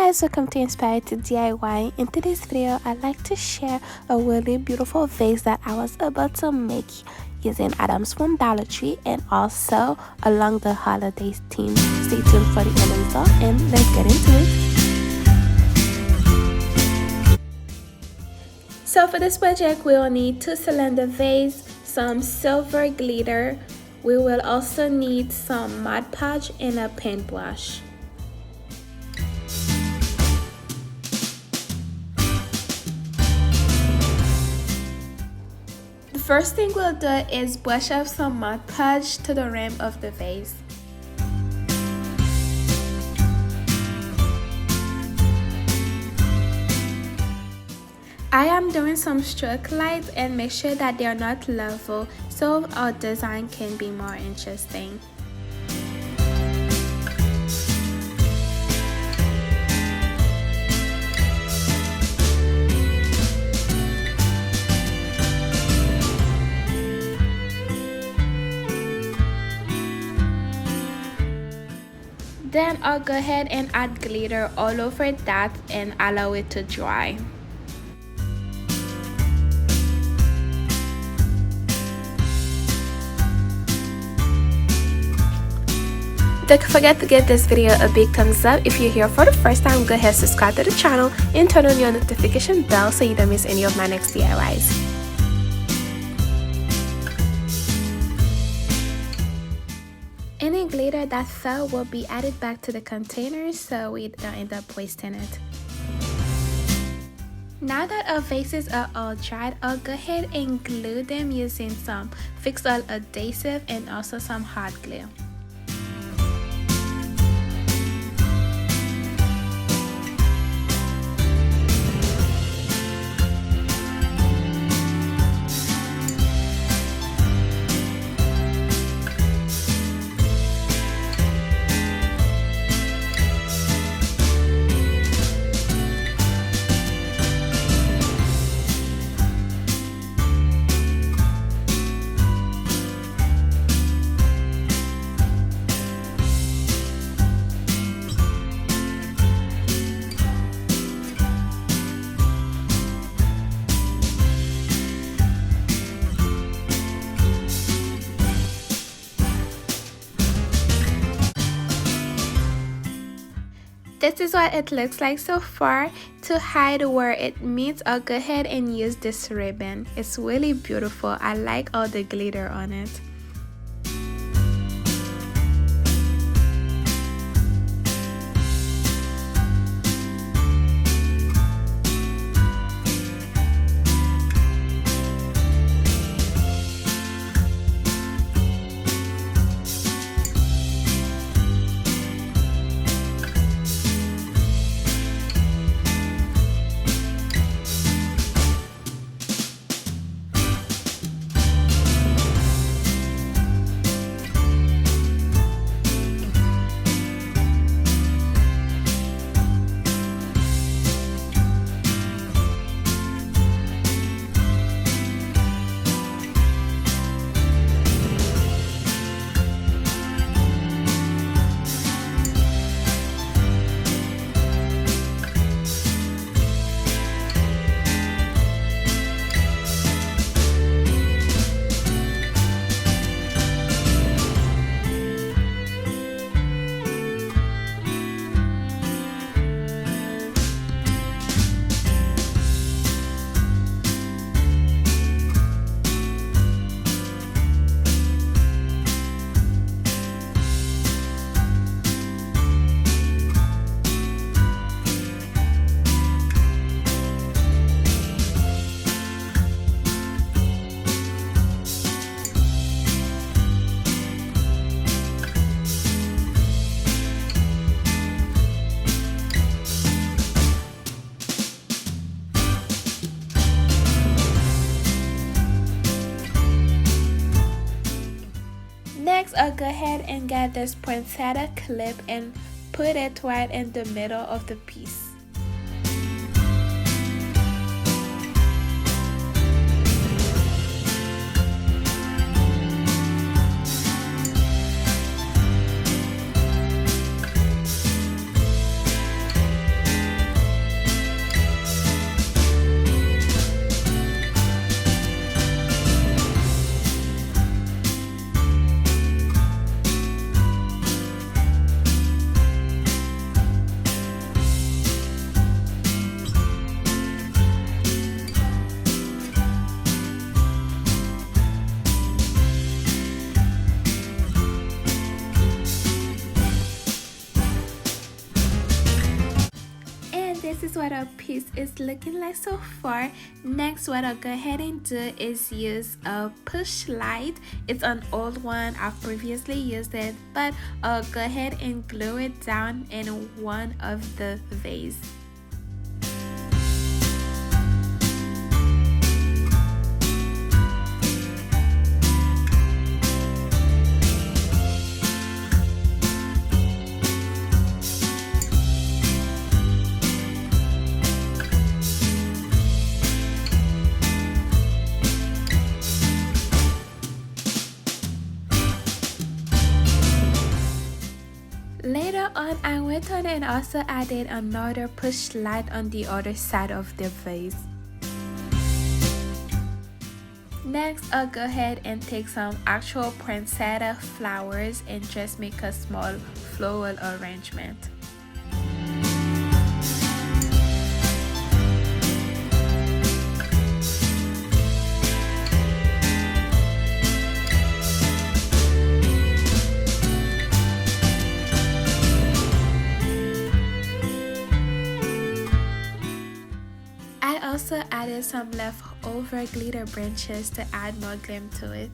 guys, welcome to Inspired to DIY. In today's video, I'd like to share a really beautiful vase that I was able to make using items from Dollar Tree and also along the holiday theme. Stay tuned for the end result and let's get into it. So for this project, we will need 2 cylinder vase, some silver glitter. We will also need some Mod Podge and a paintbrush. The first thing we'll do is brush off some Mod Podge to the rim of the vase. I am doing some stroke lines and make sure that they are not level so our design can be more interesting. Then I'll go ahead and add glitter all over that and allow it to dry. Don't forget to give this video a big thumbs up. If you're here for the first time, go ahead and subscribe to the channel and turn on your notification bell so you don't miss any of my next DIYs. Any glitter that fell will be added back to the container so we don't end up wasting it. Now that our vases are all dried, I'll go ahead and glue them using some fixed oil adhesive and also some hot glue. This is what it looks like so far. To hide where it meets, I'll go ahead and use this ribbon. It's really beautiful. I like all the glitter on it. Next, I'll go ahead and get this Poinsettia Clip and put it right in the middle of the piece. this is what our piece is looking like so far. Next, what I'll go ahead and do is use a push light. It's an old one, I've previously used it, but I'll go ahead and glue it down in one of the vase. Later on, I went on and also added another push light on the other side of the vase. Next, I'll go ahead and take some actual poinsettia flowers and just make a small floral arrangement. I also added some leftover glitter branches to add more glam to it.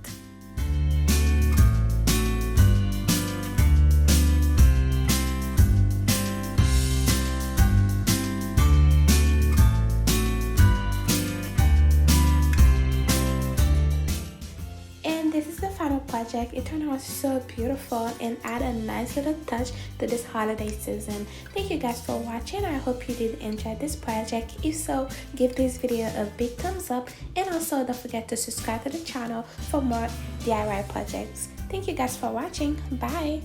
And this is the final project. It turned out so beautiful and add a nice little touch to this holiday season. Thank you guys for watching. I hope you did enjoy this project. If so, give this video a big thumbs up, and also don't forget to subscribe to the channel for more DIY projects. Thank you guys for watching. Bye.